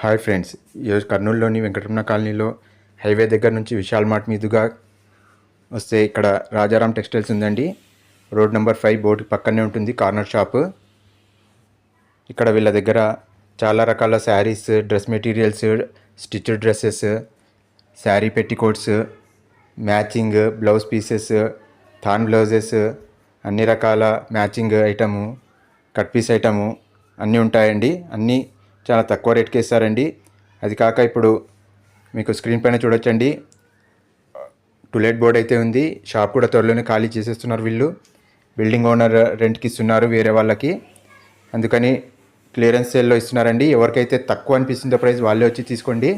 Hi friends, ఈరోజు కర్నూలులోని వెంకటరమణ కాలనీలో highway దగ్గర నుంచి విశాల్ మార్ట్ మీదుగా వస్తే ఇక్కడ రాజారాం టెక్స్టైల్స్ ఉందండి. రోడ్ నెంబర్ 5 బోర్డు పక్కనే ఉంటుంది కార్నర్ షాపు. ఇక్కడ వీళ్ళ దగ్గర చాలా రకాల saris, dress materials, stitched dresses, sari petticoats, matching blouse pieces, థాన్ బ్లౌజెస్, అన్ని రకాల matching item, cut piece item అన్నీ ఉంటాయండి. అన్నీ చాలా తక్కువ రేట్కి ఇస్తారండి. అది కాక ఇప్పుడు మీకు స్క్రీన్ పైన చూడొచ్చండి, టులెట్ బోర్డ్ అయితే ఉంది. షాప్ కూడా త్వరలోనే ఖాళీ చేసేస్తున్నారు వీళ్ళు. బిల్డింగ్ ఓనర్ రెంట్కి ఇస్తున్నారు వేరే వాళ్ళకి, అందుకని క్లియరెన్స్ సేల్లో ఇస్తున్నారండి. ఎవరికైతే తక్కువ అనిపిస్తుందో ప్రైస్ వాళ్ళే వచ్చి తీసుకోండి.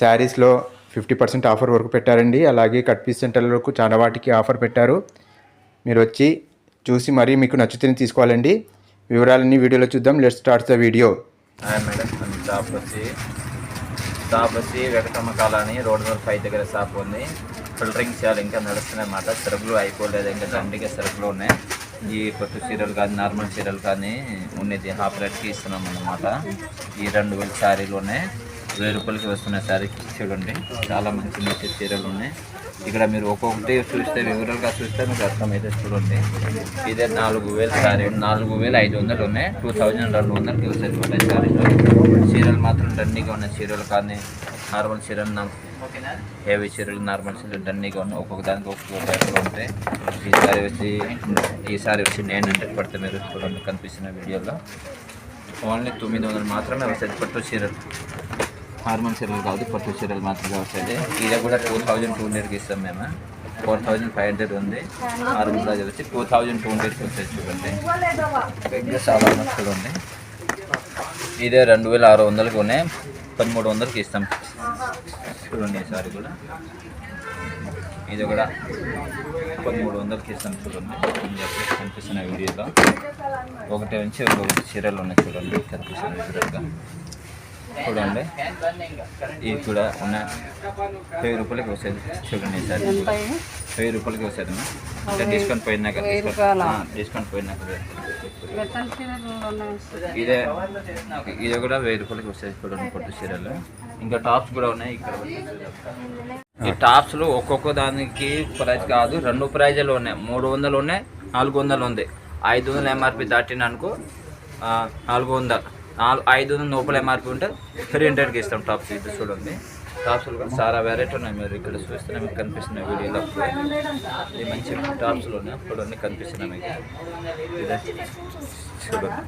శారీస్లో 50% ఆఫర్ వరకు పెట్టారండి. అలాగే కట్ పీస్ సెంటర్లకు చాలా వాటికి ఆఫర్ పెట్టారు. మీరు వచ్చి చూసి మరీ మీకు నచ్చుతుంది తీసుకోవాలండి. వివరాలన్నీ వీడియోలో చూద్దాం. Let's start the video. Madam, shop వచ్చి వెంకటరమణ కాలనీ రోడ్ నెంబర్ 5 దగ్గర షాప్ ఉంది. ఫిల్టరింగ్ చేయాలి, ఇంకా నడుస్తున్నాయి అన్నమాట. సరుకులు అయిపోలేదు, ఇంకా దండిగా సరుకులు ఉన్నాయి. ఈ కొత్త చీరలు కానీ నార్మల్ చీరలు కానీ ఉన్నది హాఫ్ రేట్కి ఇస్తున్నాం అన్నమాట. ఈ 2000 శారీలు ఉన్నాయి, 1000 రూపాయలకి వస్తున్నాయి శారీకి. చూడండి, చాలా మంచి మంచి చీరలు ఉన్నాయి. ఇక్కడ మీరు ఒక్కొక్కటి చూస్తే వివరాలుగా చూస్తే మీకు అర్థమైతే. చూడండి, ఇదే 4000 శారీ, 4500 ఉన్నాయి. 2200 వస్తాయి శారీలో. చీరలు మాత్రం దండిగా ఉన్నాయి. చీరలు కానీ నార్మల్ చీరలు, హెవీ చీరలు, నార్మల్ చీరలు దండిగా ఉన్నాయి. ఒక్కొక్క దానికి ఒక్కొక్క రేట్లు ఉంటాయి. ఈ సారీ వచ్చి 900 పడితే మీరు చూడండి కనిపిస్తున్న వీడియోలో. ఓన్లీ 900 మాత్రమే వస్తాయి పట్టు చీరలు. నార్మల్ చీరలు కాదు, పట్టు చీరలు మాత్రమే వస్తాయి. ఇది కూడా 2200కి ఇస్తాం మేము. 4500 ఉంది. నార్మల్ ప్రైజ్ వచ్చి 2200కి వస్తాయి. చూడండి, ఇంకా చాలా చూడండి. ఇదే 2600కి ఉన్నాయి, 1300కి ఇస్తాం. చూడండి, ఈసారి కూడా ఇది కూడా 1300కి ఇస్తాం. చూడండి, కనిపిస్తున్న వీడియోలో ఒకటి నుంచి ఒక్కొక్క చీరలు ఉన్నాయి. చూడండి, కనిపిస్తున్న విధంగా చూడండి. ఇవి కూడా ఉన్నాయి. 1000 రూపాయలకి వస్తుంది. చూడండి, ఈసారి 1000 రూపాయలకి వస్తుంది. అంటే డిస్కౌంట్ పోయినాక ఇదే కూడా 1000 రూపాయలకి వస్తుంది. చూడండి, పట్టు చీరలు. ఇంకా టాప్స్ కూడా ఉన్నాయి. ఇక్కడ ఈ టాప్స్లు ఒక్కొక్క దానికి ప్రైస్ కాదు, 2 ప్రైజులు ఉన్నాయి. 300 ఉన్నాయి, 400 ఉంది. 500 ఎంఆర్పి దాటిన అనుకో 400, 500 లోపల ఎంఆర్పి ఉంటే 300కి ఇస్తాం టాప్స్. ఇది చూడండి, టాప్స్లు కూడా చాలా వెరైటీ ఉన్నాయి. మీరు ఇక్కడ చూస్తున్నా మీకు కనిపిస్తున్న వీడియోలో ఇది మంచి టాప్స్లు ఉన్నాయి. చూడండి, కనిపిస్తున్నాయి మీకు. ఇదే చూడండి,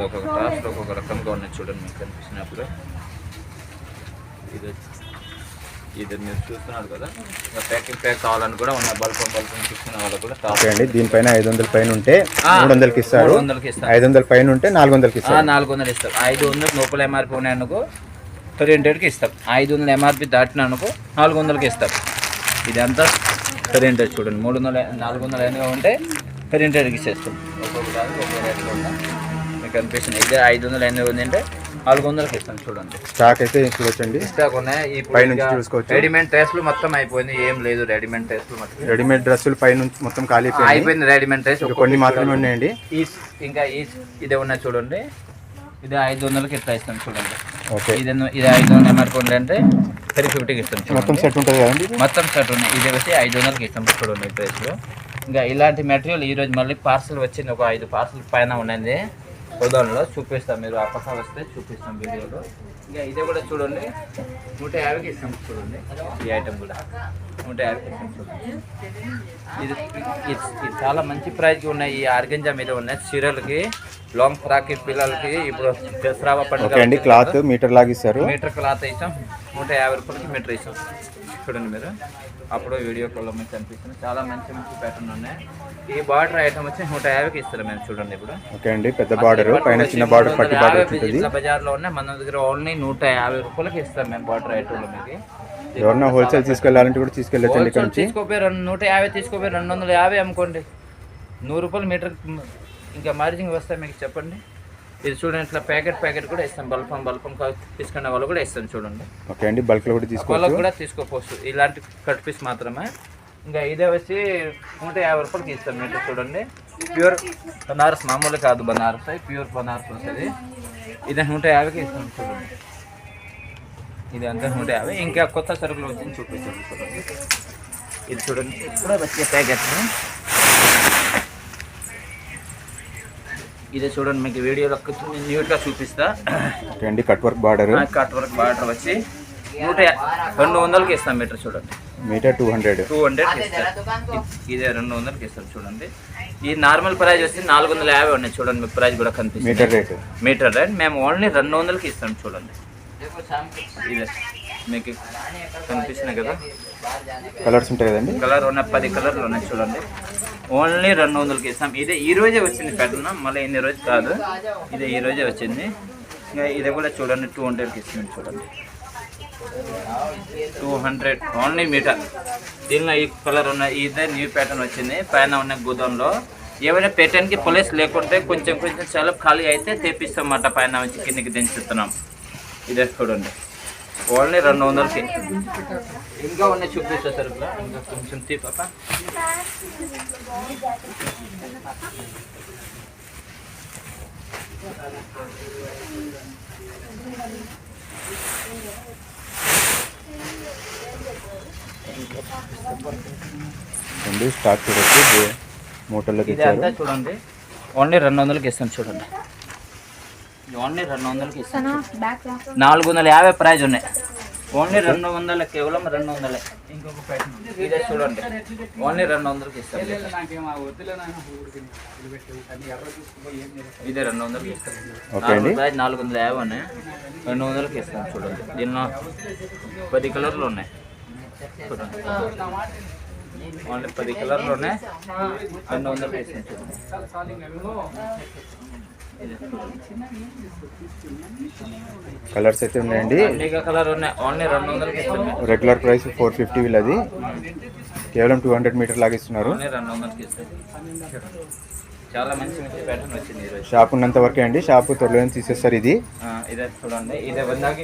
ఒక్కొక్క టాప్స్లో ఒక్కొక్క రకంగా ఉన్నాయి. చూడండి, మీకు కనిపిస్తున్నప్పుడు ఇది మీరు చూస్తున్నారు కదా. ఇంకా ప్యాక్ కావాలని కూడా ఉన్నాయి. బల్బ్ చూస్తున్న వాళ్ళు కూడా టాప్ అండి. దీనిపైన 500 పైన ఉంటే 300కి ఇస్తారు. 500 పైన ఉంటే 400కి ఇస్తారు. 400 ఇస్తారు. 500 లోపల ఎంఆర్పి ఉన్నాయనుకో 300కి ఇస్తాం. 500 ఎంఆర్పి దాటిన అనుకో 400కి ఇస్తాం. ఇదంతా 300. చూడండి, 300 400 ఎన్నో ఉంటే 300కి ఇచ్చేస్తాం. ఒక్కొక్క దానికి ఒక్కొక్క రేట్లో ఉంటాం. మీకు కనిపిస్తుంది. ఇదే 500 ఎన్నో ఉంది అంటే 400కి ఇస్తాం. చూడండి, స్టాక్ అయితే చూడొచ్చండి. స్టాక్ ఉన్నాయి. ఈ పైనుంచి చూసుకోవచ్చు. రెడీమేడ్ డ్రెస్లు మొత్తం అయిపోయింది, ఏం లేదు. రెడీమేడ్ డ్రెస్లు మొత్తం, రెడీమేడ్ డ్రెస్సులు పైనుంచి మొత్తం ఖాళీ అయిపోయింది. రెడీమేడ్ డ్రెస్ కొన్ని మాత్రమే ఉన్నాయండి. ఇంకా ఇదే ఉన్నాయి. చూడండి, ఇది 500కి ఇట్లా ఇస్తాం. చూడండి, ఓకే. ఇది 500 ఎంఆర్పి అంటే 350కి ఇస్తాం. మొత్తం సెట్ ఉంటుంది కదండి. మొత్తం సెట్ ఉన్నాయి. ఇది వచ్చి 500కి ఇస్తాం. చూడండి ప్రైస్లో. ఇంకా ఇలాంటి మెటీరియల్ ఈరోజు మళ్ళీ పార్సల్ వచ్చింది. ఒక 5 పార్సల్ పైన ఉన్నది. గోదాంలో చూపిస్తాం, మీరు ఆ పక్క వస్తే చూపిస్తాం వీడియోలో. ఇంకా ఇదే కూడా చూడండి, 150కి ఇస్తాం. చూడండి, ఈ ఐటెం కూడా 150కి ఇస్తాం. చూడండి, ఇది చాలా మంచి ప్రైస్కి ఉన్నాయి. ఈ ఆర్గంజా మీద ఉన్నాయి చీరలకి, లాంగ్ ఫ్రాక్ పిల్లలకి. ఇప్పుడు దసరా పండుగ క్లాత్ మీటర్ లాగిస్తారు. మీటర్ క్లాత్ ఇస్తాం. 150 రూపాయలకి మీటర్ ఇస్తాం. చూడండి, మీరు అప్పుడు వీడియో కాల్లో మీకు కనిపిస్తుంది. చాలా మంచి మంచి ప్యాటర్న్ ఉన్నాయి. ఈ బార్డర్ ఐటమ్ వచ్చి 150కి ఇస్తారు మేము. చూడండి, ఇప్పుడు ఓకే అండి. పెద్ద బార్డర్, పైన చిన్న బార్డర్, పట్టి బార్డర్ ఉంటుంది. ఇట్లా బజార్లో ఉన్నాయి. మన దగ్గర ఓన్లీ 150 రూపాయలకి ఇస్తాం మేము బార్డర్ ఐటమ్. మీకు ఎవరన్నా హోల్సేల్ తీసుకెళ్ళాలంటే కూడా తీసుకెళ్ళొచ్చండి. ఇక్కడ నుంచి తీసుకోపోయి 150 తీసుకోపోయి 250 అమ్ముకోండి. 100 రూపాయలు మీటర్ ఇంకా మార్జింగ్ వస్తాయి మీకు. చెప్పండి, ఇది చూడండి, ఇట్లా ప్యాకెట్ కూడా ఇస్తాం. బల్పం తీసుకునే వాళ్ళు కూడా ఇస్తాం. చూడండి, ఓకే అండి. బల్క్లో కూడా తీసుకోవచ్చు. ఇలాంటి కట్ పీస్ మాత్రమే. ఇంకా ఇదే వచ్చి 150 రూపాయలకి ఇస్తాం మీటర్. చూడండి, ప్యూర్ బనారస్, మామూలు కాదు బనారస్, ప్యూర్ బనారస్ వస్తుంది. ఇది 150కి ఇస్తాం చూడండి. ఇది అంతా 150. ఇంకా కొత్త సరుకులు వచ్చింది చూపిస్తాను చూడండి. ఇది చూడండి ఇప్పుడే వచ్చే ప్యాకెట్. ఇది చూడండి మీకు వీడియోలో నీట్గా చూపిస్తా. ఓకే అండి, cut work border. Cut work border వచ్చి 200కి ఇస్తాం మీటర్ చూడండి. మీటర్ 200 ఇస్తాం. ఇదే 200కి ఇస్తాం చూడండి. ఈ నార్మల్ ప్రైస్ వచ్చి 450 ఉన్నాయి చూడండి. మీకు ప్రైస్ కూడా కనిపిస్తుంది మీటర్ రేట్. మేము ఓన్లీ 200కి ఇస్తాం చూడండి. ఇదే మీకు కనిపిస్తున్నాయి కదా, కలర్స్ ఉంటాయి కదండి. కలర్ ఉన్న 10 కలర్లు ఉన్నాయి చూడండి. ఓన్లీ 200కి ఇస్తాం. ఇదే ఈ రోజే వచ్చింది ప్యాటర్న్, మళ్ళీ ఇన్ని రోజు కాదు, ఇదే ఈ రోజే వచ్చింది. ఇంకా ఇది కూడా చూడండి 200కి ఇస్తుంది చూడండి. 200 ఓన్లీ మీటర్. దీనిలో ఈ కలర్ ఉన్న ఇదే న్యూ ప్యాటర్న్ వచ్చింది. పైన ఉన్న గుదంలో ఏమైనా ప్యాటర్న్కి పొలేస్ లేకుంటే కొంచెం చాలా ఖాళీ అయితే తెప్పిస్తాం అన్నమాట. పైన వచ్చి కిందకి దించుతున్నాం. ఇదే చూడండి ఓన్లీ 200కి. ఇంకా ఉన్నాయి చూపిస్తా సరుకులు. ఇంకా కొంచెం తీ పాప. స్టాక్ చూడొచ్చు, మూటల్లోకి ఇదంతా చూడండి ఓన్లీ 200కి ఇస్తాను చూడండి. ఓన్లీ 200కి ఇస్తాను. 450 ప్రైజ్ ఉన్నాయి. ఓన్లీ 200, కేవలం 200. ఇంకొక ప్యాటర్న్ ఇదే చూడండి ఓన్లీ 200కి ఇస్తాను. ఇదే 200కి ఇస్తాను. ప్రైజ్ 450 ఉన్నాయి. 200కి ఇస్తాను చూడండి. దీనిలో 10 కలర్లు ఉన్నాయి చూడండి. ఓన్లీ 10 కలర్లు ఉన్నాయి. 200కి ఇస్తాను చూడండి. కలర్స్ అయితే ఉన్నాయండి. కలర్ ఉన్నాయి. ఓన్లీ 200కి ఇస్తాను. రెగ్యులర్ ప్రైస్ 450 వీళ్ళది, కేవలం 200 మీటర్ లాగా ఇస్తున్నారు. ఓన్లీ 200కి ఇస్తాను. చాలా మంచి ప్యాటర్న్ వచ్చింది ఈరోజు. షాప్ ఉన్నంత వరకే అండి, షాప్ త్వరలో తీసేస్తారు. ఇది ఇదే చూడండి. ఇదే 100కి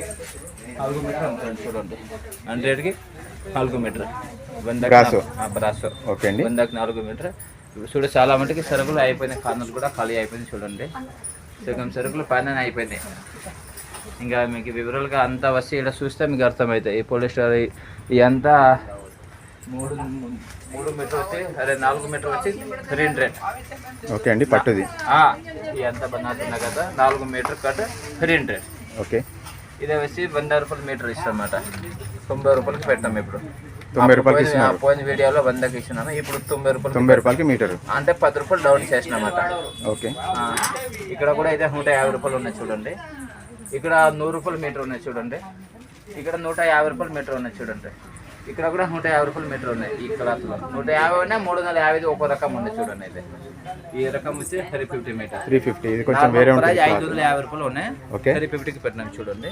4 మీటర్ ఉంటుంది చూడండి. 100కి 4 మీటర్ బ్రాసో. ఓకే అండి, 100కి 4 మీటర్. చూడ చాలా మటుకి సరుకులు అయిపోయినాయి. కార్నర్లు కూడా ఖాళీ అయిపోయింది చూడండి. సగం సరుకులు పైన అయిపోయినాయి. ఇంకా మీకు వివరాలుగా అంతా వచ్చి ఇక్కడ చూస్తే మీకు అర్థమవుతాయి. ఈ పోలిస్టర్ ఇదంతా 3 మీటర్ వచ్చి 4 మీటర్ వచ్చి 300. ఓకే అండి, పట్టుది ఇదంతా బనాతున్నా కదా 4 మీటర్ కట్ 300. ఓకే, ఇదే వచ్చి 100 రూపాయలు మీటర్ ఇస్తాం అన్నమాట. 90 రూపాయలకి పెట్టాం. ఇప్పుడు 90 రూపాయలకి ఇస్తున్నాం. పోయిన వీడియోలో 100కి ఇచ్చినాము. ఇప్పుడు 90 రూపాయలకి మీటర్, అంటే 10 రూపాయలు డౌన్ చేసినామట. ఓకే, ఇక్కడ కూడా అయితే 150 రూపాయలు ఉన్నాయి చూడండి. ఇక్కడ 100 రూపాయలు మీటర్ ఉన్నాయి చూడండి. ఇక్కడ 150 రూపాయలు మీటర్ ఉన్నాయి చూడండి. ఇక్కడ కూడా 150 రూపాయలు మీటర్ ఉన్నాయి. ఈ క్లాత్లో 150 ఉన్నాయి. 350 ఒక్కో రకం ఉన్నాయి చూడండి. అయితే ఈ రకం వచ్చి 350 మీటర్. 350. ఇది కొంచెం వేరే ఉంటుంది. 550 రూపాయలు ఉన్నాయి. 350కి పెట్టినాం చూడండి.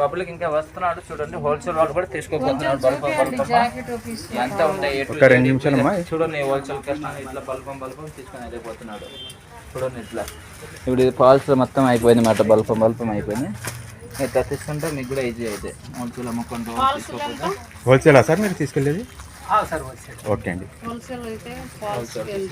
పబ్లిక్ ఇంకా వస్తున్నాడు చూడండి. హోల్సేల్ వాళ్ళు కూడా తీసుకోబోతున్నాడు. ఎంత ఉంటాయి ఒక 2 నిమిషాలమ్మా చూడండి. హోల్సేల్ కస్టమర్ ఇట్లా బల్బం తీసుకొని వెళ్ళిపోతున్నాడు చూడండి. ఇట్లా ఇప్పుడు ఇది ఫాల్స్ మొత్తం అయిపోయింది మాట. బల్బం అయిపోయింది. ఇట్లా తీసుకుంటే మీకు కూడా ఈజీ అయితే. హోల్సేల్ అమ్ముకుంటూ తీసుకోకపోతే. హోల్సేలా సార్ మీరు తీసుకెళ్ళేది? Sir wholesale. ఓకే అండి. హోల్సేల్